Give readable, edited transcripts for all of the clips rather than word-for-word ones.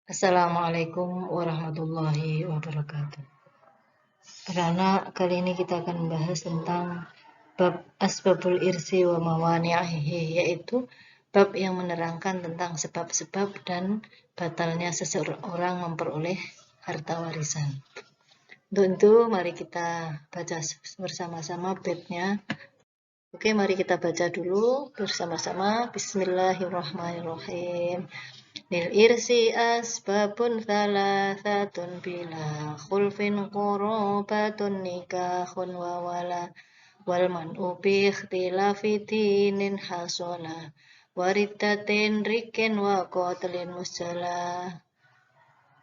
Assalamualaikum warahmatullahi wabarakatuh. Anak-anak, kali ini kita akan membahas tentang bab asbabul irsi wa mawani'ihi, yaitu bab yang menerangkan tentang sebab-sebab dan batalnya seseorang memperoleh harta warisan. Untuk itu, mari kita baca bersama-sama babnya. Oke, mari kita baca dulu bersama-sama. Bismillahirrahmanirrahim. Lil irsi asbabun thalathatun bila khulfin qurabatun nikahun wa wala wal man'u bi ikhtilafi dinin hasala waridatin rikin wa qatlin musala.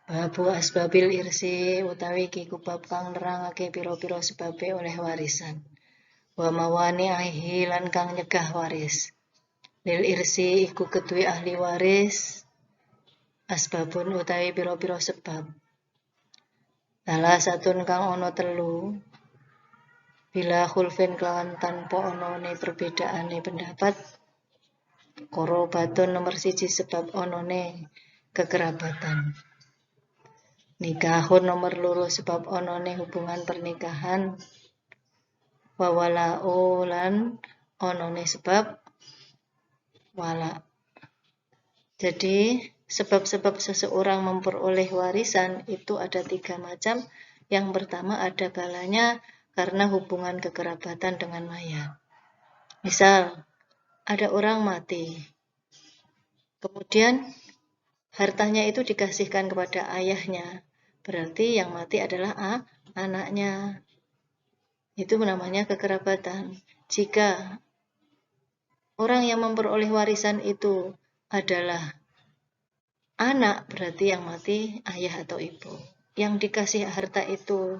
Babu asbabil irsi utawi iki bab kang nerangake pira-pira sebabe oleh warisan. Wa mawani'ihi lan kang nyegah waris. Lil irsi iku kedue ahli waris asbabun utawi pira-pira sebab. Salah satun kang ana telu. Bila khulfin kelawan tanpa onone perbedaane pendapat. Qorobatun nomor 1 sebab onone kekerabatan. Nikahun nomor 2 sebab onone hubungan pernikahan. Wawala'u lan onone sebab wala. Jadi sebab-sebab seseorang memperoleh warisan itu ada 3 macam. Yang pertama ada kalanya karena hubungan kekerabatan dengan mayat. Misal, ada orang mati. Kemudian hartanya itu dikasihkan kepada ayahnya. Berarti yang mati adalah anaknya. Itu namanya kekerabatan. Jika orang yang memperoleh warisan itu adalah anak, berarti yang mati ayah atau ibu. Yang dikasih harta itu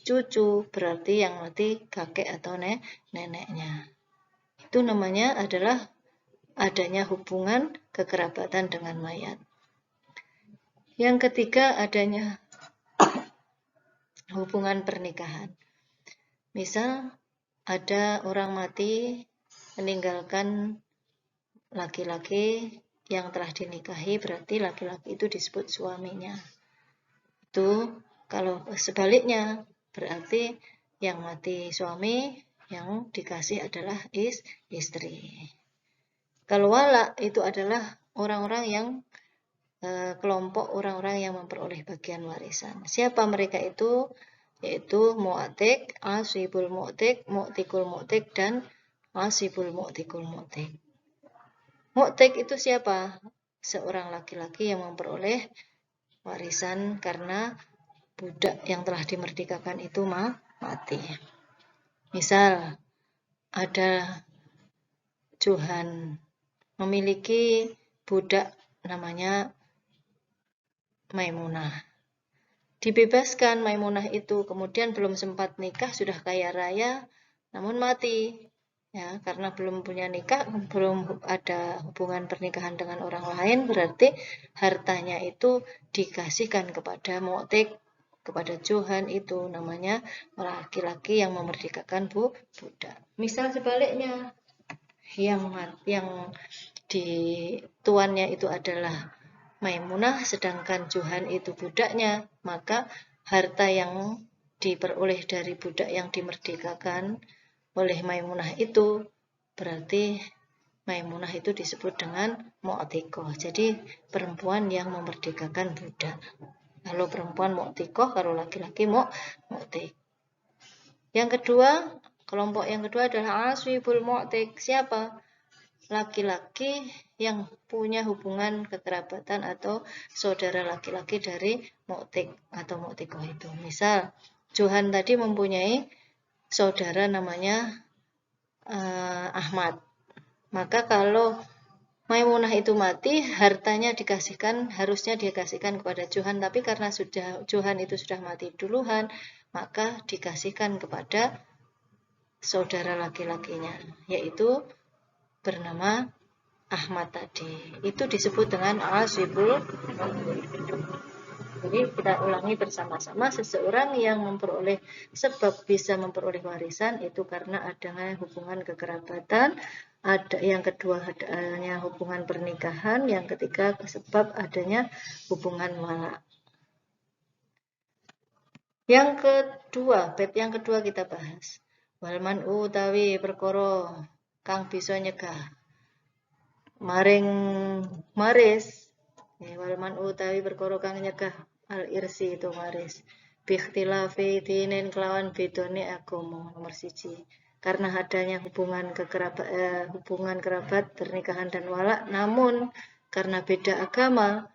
cucu, berarti yang mati kakek atau neneknya. Itu namanya adalah adanya hubungan kekerabatan dengan mayat. Yang ketiga adanya hubungan pernikahan. Misal ada orang mati meninggalkan laki-laki yang telah dinikahi, berarti laki-laki itu disebut suaminya. Itu kalau sebaliknya berarti yang mati suami, yang dikasih adalah istri. Kalau wala itu adalah orang-orang yang kelompok orang-orang yang memperoleh bagian warisan. Siapa mereka itu? Yaitu mu'tik, asibul mu'tik, mu'tikul mu'tik, dan asibul mu'tikul mu'tik. Mu'tik itu siapa? Seorang laki-laki yang memperoleh warisan karena budak yang telah dimerdekakan itu mati. Misal, ada Johan memiliki budak namanya Maimunah. Dibebaskan Maimunah itu, kemudian belum sempat nikah, sudah kaya raya, namun mati. Ya, karena belum punya nikah, belum ada hubungan pernikahan dengan orang lain, berarti hartanya itu dikasihkan kepada mu'tik, kepada Johan itu, namanya laki-laki yang memerdekakan budak. Misal sebaliknya, yang di tuannya itu adalah Maimunah, sedangkan Johan itu budaknya, maka harta yang diperoleh dari budak yang dimerdekakan oleh Maimunah itu, berarti Maimunah itu disebut dengan mu'tikoh. Jadi perempuan yang memerdekakan budak. Kalau perempuan mu'tikoh, kalau laki-laki mu'tik. Yang kedua, kelompok yang kedua adalah aswibul mu'tik. Siapa? Laki-laki yang punya hubungan kekerabatan atau saudara laki-laki dari mu'tik atau mu'tikoh itu. Misal, Johan tadi mempunyai saudara namanya Ahmad. Maka kalau Maimunah itu mati, hartanya harusnya dikasihkan kepada Johan, tapi karena Johan itu sudah mati duluan, maka dikasihkan kepada saudara laki-lakinya, yaitu bernama Ahmad tadi. Itu disebut dengan asibul. Jadi kita ulangi bersama-sama, seseorang yang bisa memperoleh warisan itu karena adanya hubungan kekerabatan, ada yang kedua adanya hubungan pernikahan, yang ketiga sebab adanya hubungan wala. Yang kedua, bab yang kedua kita bahas. Walman utawi perkara kang bisa nyegah maring maris. Walman utawi perkara kang nyegah al irsi itu maris. Bikhtilafi dinin kelawan bedone agama nomor 1. Karena adanya hubungan kerabat, pernikahan dan wala, namun karena beda agama,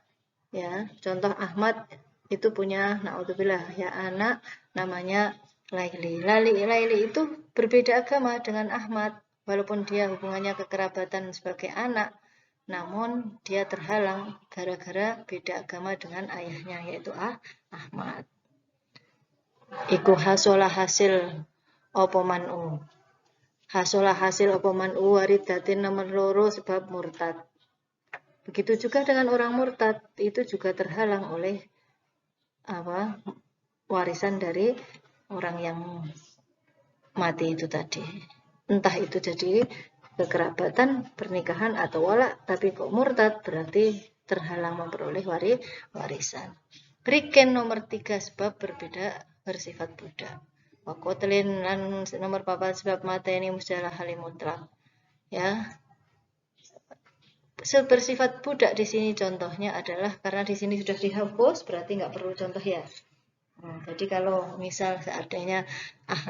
ya, contoh Ahmad itu punya naudzubillah ya anak namanya Laili. Laili itu berbeda agama dengan Ahmad, walaupun dia hubungannya kekerabatan sebagai anak, namun dia terhalang gara-gara beda agama dengan ayahnya, yaitu Ahmad. Iku hasolah hasil apa man'u. Hasolah hasil apa man'u waridatin nomor loro sebab murtad. Begitu juga dengan orang murtad, itu juga terhalang oleh warisan dari orang yang mati itu tadi. Entah itu jadi kekerabatan, pernikahan atau wala, tapi kok murtad berarti terhalang memperoleh warisan. Berikan nomor 3 sebab berbeda bersifat budak. Wakotelin lan nomor 4 sebab mata ini mustalah halim mutlak. Ya, bersifat budak di sini contohnya adalah karena di sini sudah dihapus, berarti nggak perlu contoh ya. Jadi kalau misal seandainya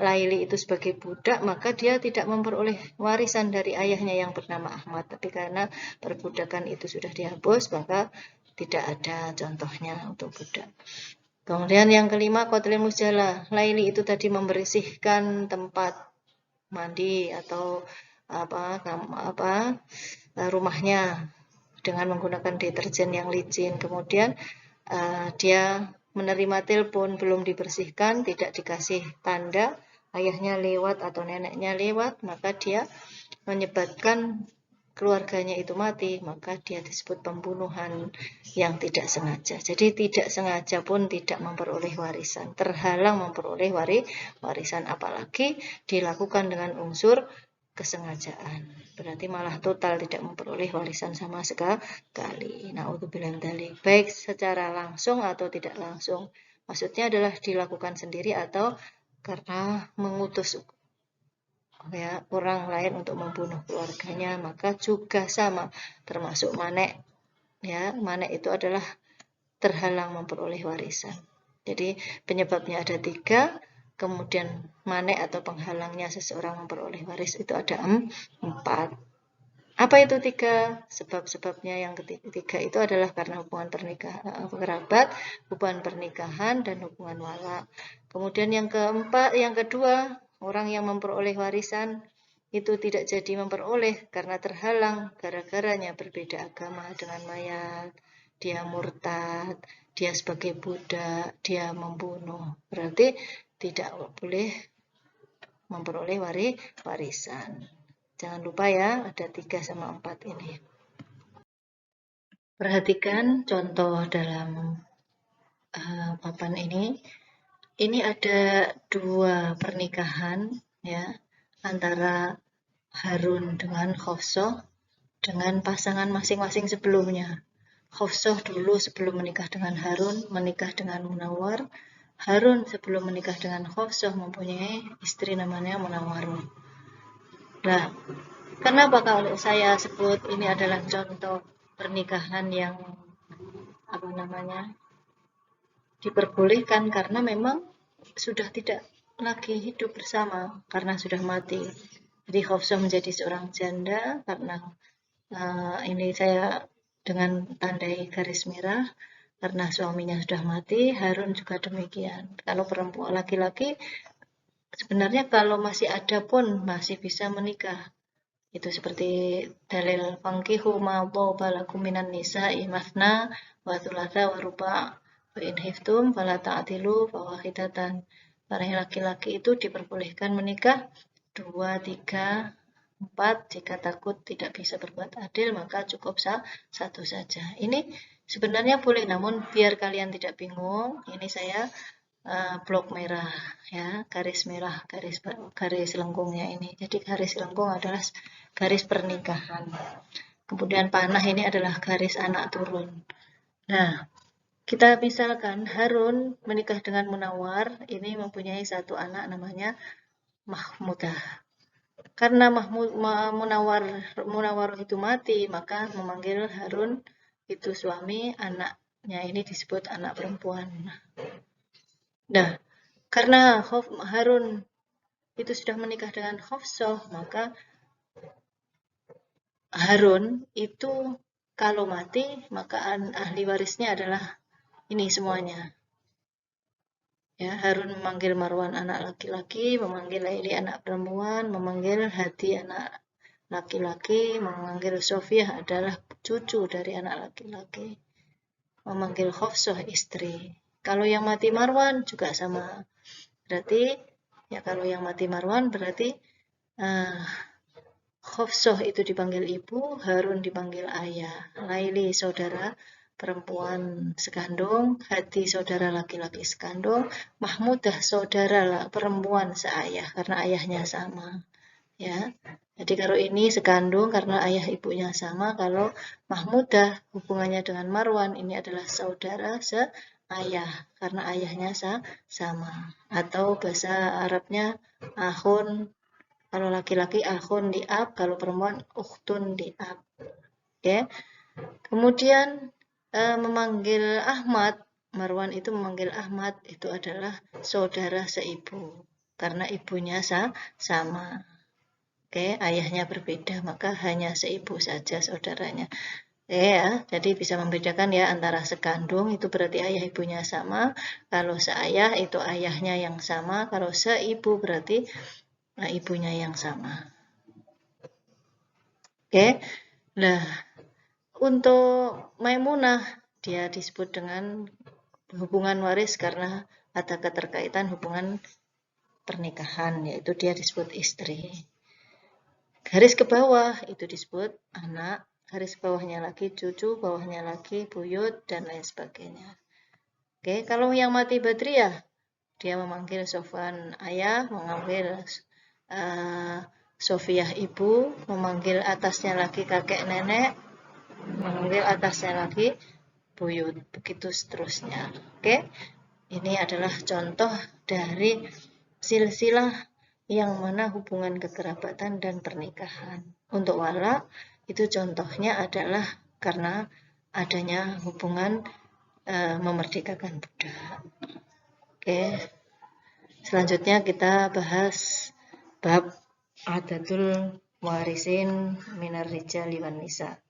Laili itu sebagai budak, maka dia tidak memperoleh warisan dari ayahnya yang bernama Ahmad. Tapi karena perbudakan itu sudah dihapus, maka tidak ada contohnya untuk budak. Kemudian yang kelima, Qotlil Musjala. Laili itu tadi membersihkan tempat mandi atau rumahnya dengan menggunakan deterjen yang licin. Kemudian dia menerima telepon belum dibersihkan, tidak dikasih tanda, ayahnya lewat atau neneknya lewat, maka dia menyebabkan keluarganya itu mati, maka dia disebut pembunuhan yang tidak sengaja. Jadi tidak sengaja pun tidak memperoleh warisan, terhalang memperoleh warisan, apalagi dilakukan dengan unsur kesengajaan. Berarti malah total tidak memperoleh warisan sama sekali. Na'udzubillah dzalik. Baik secara langsung atau tidak langsung. Maksudnya adalah dilakukan sendiri atau karena mengutus orang lain untuk membunuh keluarganya, maka juga sama, termasuk manek. Ya, manek itu adalah terhalang memperoleh warisan. Jadi penyebabnya ada 3. Kemudian manek atau penghalangnya seseorang memperoleh waris itu ada 4. Apa itu 3? Sebab-sebabnya yang ketiga itu adalah karena hubungan pernikahan, kerabat, hubungan pernikahan, dan hubungan wala. Kemudian yang keempat, yang kedua, orang yang memperoleh warisan itu tidak jadi memperoleh karena terhalang gara-garanya berbeda agama dengan mayat, dia murtad, dia sebagai budak, dia membunuh. Berarti tidak boleh memperoleh warisan. Jangan lupa ya, ada 3 sama 4 ini. Perhatikan contoh dalam papan ini. Ini ada 2 pernikahan ya, antara Harun dengan Khofsoh dengan pasangan masing-masing sebelumnya. Khofsoh dulu sebelum menikah dengan Harun, menikah dengan Munawwar. Harun sebelum menikah dengan Khofsoh mempunyai istri namanya Munawwar. Nah, kenapa kalau saya sebut ini adalah contoh pernikahan yang diperbolehkan karena memang sudah tidak lagi hidup bersama karena sudah mati. Jadi Khofsoh menjadi seorang janda karena ini saya dengan tandai garis merah karena suaminya sudah mati. Harun juga demikian. Kalau perempuan laki-laki sebenarnya kalau masih ada pun masih bisa menikah. Itu seperti dalil fankihu ma dhaba lakum minan nisa'i mathna wa thulatha wa ruba' fa in khiftum fala ta'dilu fawahidatan. Para laki-laki itu diperbolehkan menikah 2, 3, 4. Jika takut tidak bisa berbuat adil maka cukup 1 saja. Ini sebenarnya boleh, namun biar kalian tidak bingung, ini saya blok merah ya, garis merah, garis lengkungnya ini. Jadi garis lengkung adalah garis pernikahan. Kemudian panah ini adalah garis anak turun. Nah, kita misalkan Harun menikah dengan Munawar, ini mempunyai satu anak namanya Mahmudah. Karena Munawar itu mati, maka memanggil Harun itu suami, anaknya ini disebut anak perempuan. Nah, karena Harun itu sudah menikah dengan Hafsah, maka Harun itu kalau mati, maka ahli warisnya adalah ini semuanya. Ya, Harun memanggil Marwan anak laki-laki, memanggil Laili anak perempuan, memanggil Hadi anak laki-laki, memanggil Sofiyah adalah cucu dari anak laki-laki, memanggil Hafsah istri. Kalau yang mati Marwan juga sama. Berarti ya kalau yang mati Marwan berarti Hafsah itu dipanggil ibu, Harun dipanggil ayah, Laili saudara perempuan sekandung, Hadi saudara laki-laki sekandung, Mahmudah saudara perempuan seayah karena ayahnya sama. Ya. Jadi kalau ini sekandung karena ayah ibunya sama, kalau Mahmudah hubungannya dengan Marwan ini adalah saudara seayah karena ayahnya sama. Atau bahasa Arabnya ahun, kalau laki-laki ahun di ab, kalau perempuan ukhtun di ab. Oke. Kemudian memanggil Ahmad, Marwan itu memanggil Ahmad itu adalah saudara seibu karena ibunya sama. Oke, ayahnya berbeda, maka hanya seibu saja saudaranya. Ya, jadi bisa membedakan ya antara sekandung itu berarti ayah ibunya sama, kalau seayah itu ayahnya yang sama, kalau seibu berarti ibunya yang sama. Oke, nah untuk Maimunah dia disebut dengan hubungan waris karena ada keterkaitan hubungan pernikahan, yaitu dia disebut istri. Garis ke bawah itu disebut anak, garis bawahnya lagi cucu, bawahnya lagi buyut, dan lain sebagainya. Oke, kalau yang mati Badriyah, dia memanggil Sofwan ayah, memanggil Sofiyah ibu, memanggil atasnya lagi kakek nenek, memanggil atasnya lagi buyut, begitu seterusnya. Oke, ini adalah contoh dari silsilah yang mana hubungan kekerabatan dan pernikahan. Untuk wala, itu contohnya adalah karena adanya hubungan memerdekakan budak. Oke, selanjutnya kita bahas bab adatul warisin minar rijali wan nisa.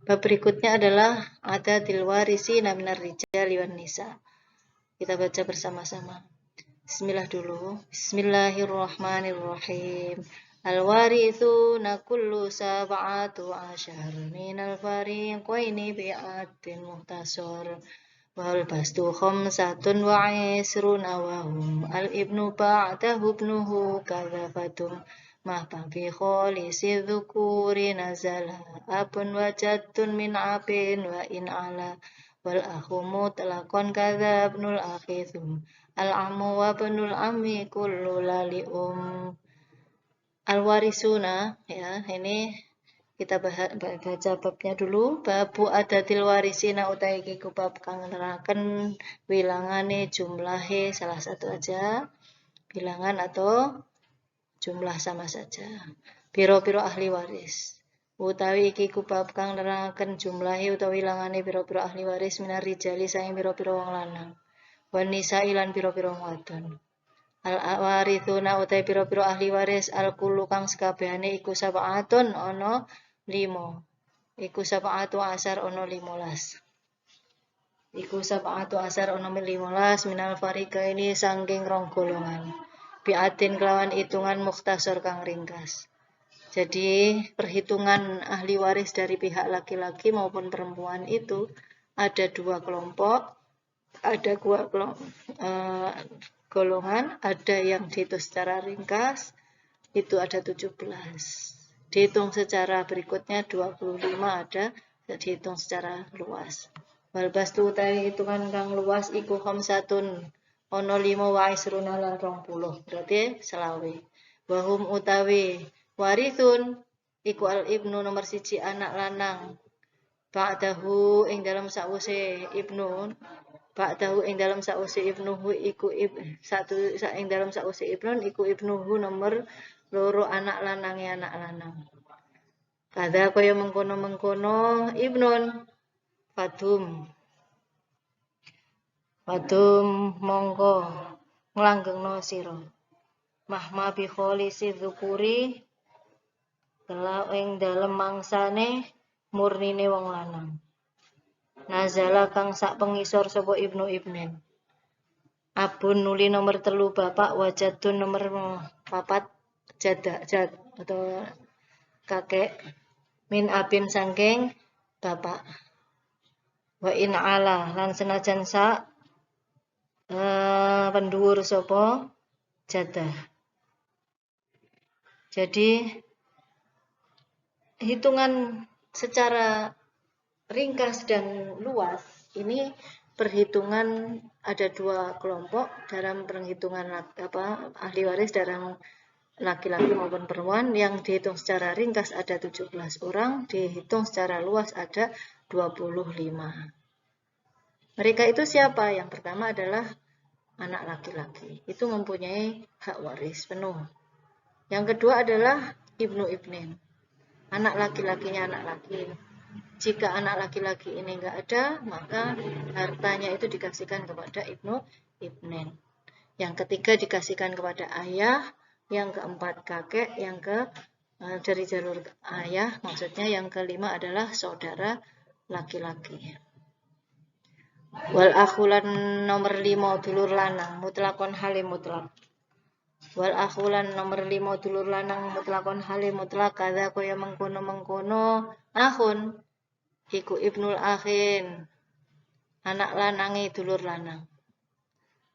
Bab berikutnya adalah adatil warisina minar rijali wan nisa. Kita baca bersama-sama. Bismillah dulu. Bismillahirrahmanirrahim. Al-warithuna kullu sab'atu asyar minal fariqaini bi'atin muhtasar. Wal bastu khamsatun wa isruna wa hum al-ibnu ba'dahu ibnuhu kadhafatum. Mahbam fi khalisi dhukuri nazala abun wa jaddun min abin wa in ala wal akhu mutlaqan kadza ibnul akhi al-ammu wa ibnul ammi kullu lali al-warisuna ya, ini kita baca babnya dulu. Babu adatil warisina utai iku bab kang neraken wilangane jumlahe salah satu aja, bilangan atau jumlah sama saja. Piro-piro ahli waris. Utawi iki kubab kang neraken jumlahe utawi wilangane piro-piro ahli waris minar rijali saing piro-piro wong lanang. Wan nisa ilan piro-piro wong wadon. Al-warithuna utai piro-piro ahli waris al-kullu kang sekabehane iku sab'atun ana 5. Iku sab'atu asar ana 15. Iku sab'atu asar ana 15 minal fariqaini saking rong golongan. Bi'atin kelawan hitungan mukhtasar kang ringkas. Jadi perhitungan ahli waris dari pihak laki-laki maupun perempuan itu ada 2 kelompok, ada 2 golongan, ada yang dihitung secara ringkas, itu ada 17. Dihitung secara berikutnya 25 ada, dihitung secara luas. Wal bastu utawi hitungan kang luas iku khamsatun ana 5 wa isruna lan 20 berarti selawe. Wahum utawi warithun iku al ibnu nomor 1 anak lanang. Ba'dahu ing dalam sause ibnu ing dalam sause ibnuhu iku ing dalam sause ibnun iku ibnuhu nomor loro anak lanang. Kada kaya mengkono ibnun Fadum mongko nglanggengno sira. Mahma bi kholisi dzukuri kala ing dalem mangsane murnine wong lanang. Nazala kang sak pengisor sapa ibnen. Abun nuli nomor 3 bapak, wajadun nomor 4 jad atau kakek, min abin sangking bapak. Wa in ala lan senajan sak pendhuwur sapa jadah. Jadi hitungan secara ringkas dan luas ini perhitungan ada 2 kelompok dalam perhitungan ahli waris dalam laki-laki maupun perempuan. Yang dihitung secara ringkas ada 17 orang, dihitung secara luas ada 25. Mereka itu siapa? Yang pertama adalah anak laki-laki, itu mempunyai hak waris penuh. Yang kedua adalah ibnen, anak laki-lakinya anak laki. Jika anak laki-laki ini enggak ada, maka hartanya itu dikasihkan kepada ibnen. Yang ketiga dikasihkan kepada ayah, yang keempat kakek, yang dari jalur ayah, maksudnya yang kelima adalah saudara laki-laki. Wal akhulan nomor 5 dulur lanang mutlakon halim mutlak. Wal akhulan nomor 5 dulur lanang mutlakon halim mutlak kada kaya mengkono akhun iku ibnul akhin anak lanangi dulur lanang.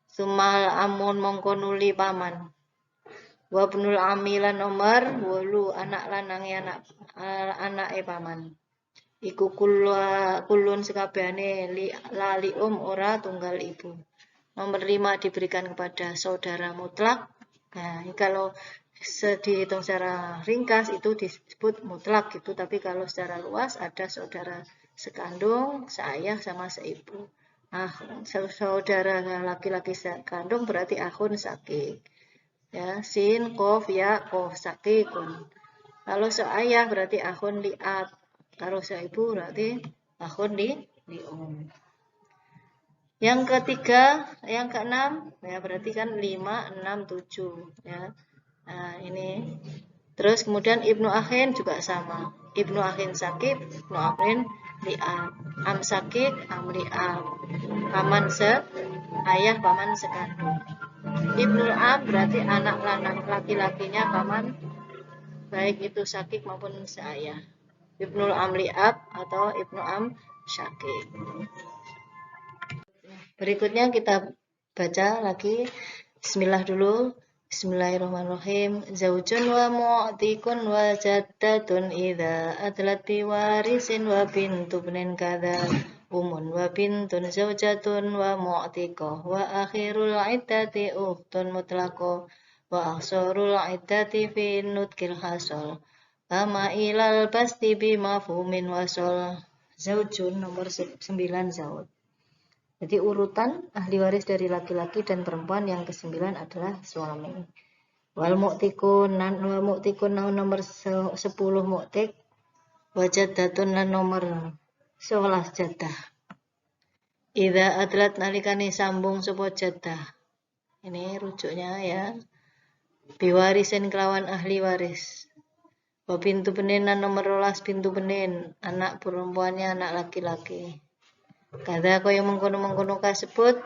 Sumal amun mongko nuli paman. Wa ibnul amilan nomor 8 anak lanangi anake paman. Iku kulun sekabehane lali ora tunggal ibu. Nomor 5 diberikan kepada saudara mutlak. Nah, kalau dihitung secara ringkas itu disebut mutlak gitu, tapi kalau secara luas ada saudara sekandung, seayah sama seibu. Saudara laki-laki sekandung berarti akhun sakik. Ya, sin, kof, ya, kof, sakikun. Kalau seayah berarti akhun li'ab. Kalau seibu berarti akhun li'um. Yang ketiga, yang keenam, ya berarti kan 5, 6, 7. Ya. Nah, ini. Terus kemudian ibnu akhin juga sama. Ibnu akhin sakit, ibnu akhin li'ab. Am sakit, am li'ab. Paman ayah, paman sekandung. Ibnul am berarti anak lanang laki-lakinya paman, baik itu sakik maupun seayah. Ibnul am li'ab atau ibnu am syakik. Berikutnya kita baca lagi. Bismillah dulu. Bismillahirrahmanirrahim. Zaujun wa mu'tikun wa jaddatun idza adlat biwarisin wa bintu ibnin kadza umun wa bintun zaujatun wa mu'tiqah wa akhirul iddati ukhtun mutlaqah wa aksarul iddati fi nutqil hasal kama ilal basti bi mafhumin wasol. Zaujun nomor 9 zauj. Jadi urutan ahli waris dari laki-laki dan perempuan yang ke-9 adalah suami. Wal mu'tikun nomor 10 mu'tik, wa jaddatun nomor 11 jaddah. Idza adlat nalikane sambung sapa jaddah. Ini rujuknya ya. Biwarisin kelawan ahli waris. Wa bintu benin nomor 12 bintu benin, anak perempuannya anak laki-laki. Kada kaya mengkono-mengkono kasebut,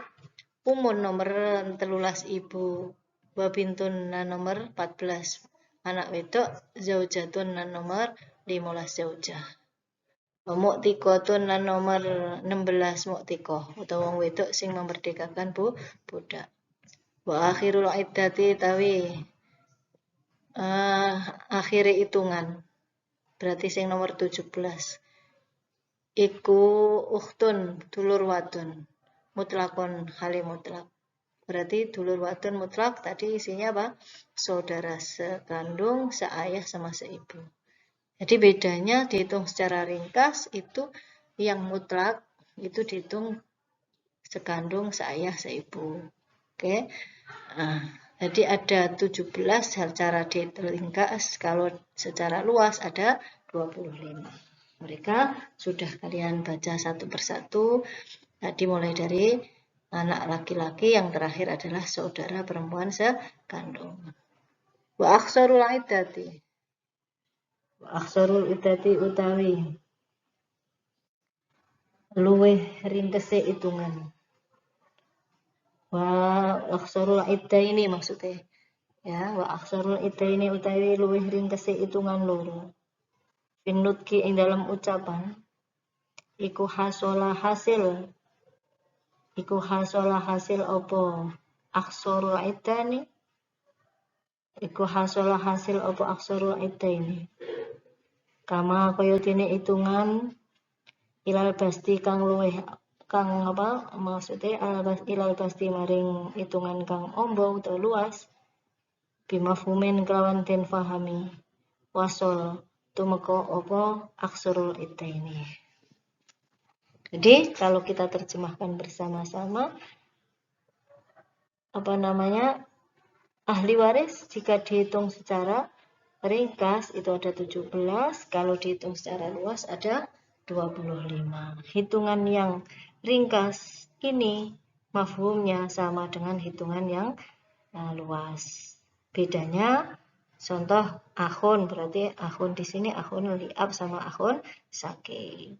umun nomor 13 ibu, wa bintun nomor 14 anak wedok, zaujatun nomor 15 zaujah. Wa mu'tiqatun nomor 16 mu'tiqah utawa wong wedok sing memerdekakan budak. Wa akhirul iddati tawi akhire hitungan. Berarti sing nomor 17. iku ukhtun dulur wadon mutlakon hale mutlak. Berarti dulur wadon mutlak tadi isinya apa? Saudara sekandung, seayah sama seibu. Jadi bedanya dihitung secara ringkas itu yang mutlak itu dihitung sekandung, seayah, seibu. Oke. Nah, jadi ada 17 secara ringkas, kalau secara luas ada 25. Mereka sudah kalian baca satu persatu. Tadi mulai dari anak laki-laki, yang terakhir adalah saudara perempuan sekandung. Wa aksarul iddati. Wa aksarul iddati utawi luweh ringkese hitungan. Wa aksarul iddah ini maksudnya. Ya, wa aksarul iddah ini utawi luweh ringkese hitungan loro. Finutki ing dalam ucapan iku hasola hasil apa aksarul iddah ini iku hasola hasil apa aksarul iddah ini kama kaya dene hitungan ilal basti kang luweh kang apa maksudnya ilal basti maring hitungan kang ombo utawa luas bimafhumin kelawan den fahami wasol tumeka apa aksarul iddah ini. Jadi kalau kita terjemahkan bersama-sama ahli waris jika dihitung secara ringkas itu ada 17, kalau dihitung secara luas ada 25. Hitungan yang ringkas ini mafhumnya sama dengan hitungan yang luas. Bedanya contoh akhun, berarti akhun di sini akhun li'ab sama akhun sakik.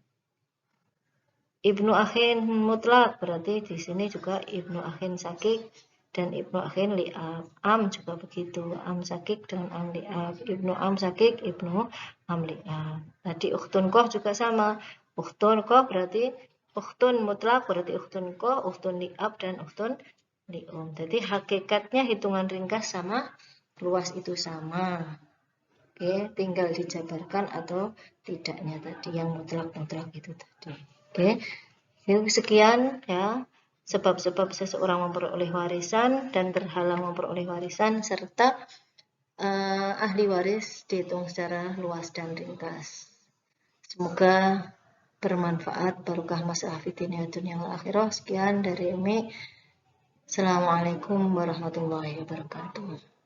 Ibnu akhin mutlak, berarti di sini juga ibnu akhin sakik dan ibnu akhin li'ab. Am juga begitu, am sakik dengan am li'ab. Ibnu am sakik, ibnu am li'ab. Tadi ukhtun koh juga sama. Ukhtun koh berarti ukhtun mutlak, berarti ukhtun koh, ukhtun li'ab dan ukhtun li'um. Jadi hakikatnya hitungan ringkas sama luas itu sama. Oke, tinggal dijabarkan atau tidaknya tadi yang mutlak-mutlak itu tadi. Oke. Sekian ya sebab-sebab seseorang memperoleh warisan dan terhalang memperoleh warisan serta ahli waris dihitung secara luas dan ringkas. Semoga bermanfaat, barokah masalah fitnya dunia wal akhirah. Sekian dari Umi. Assalamualaikum warahmatullahi wabarakatuh.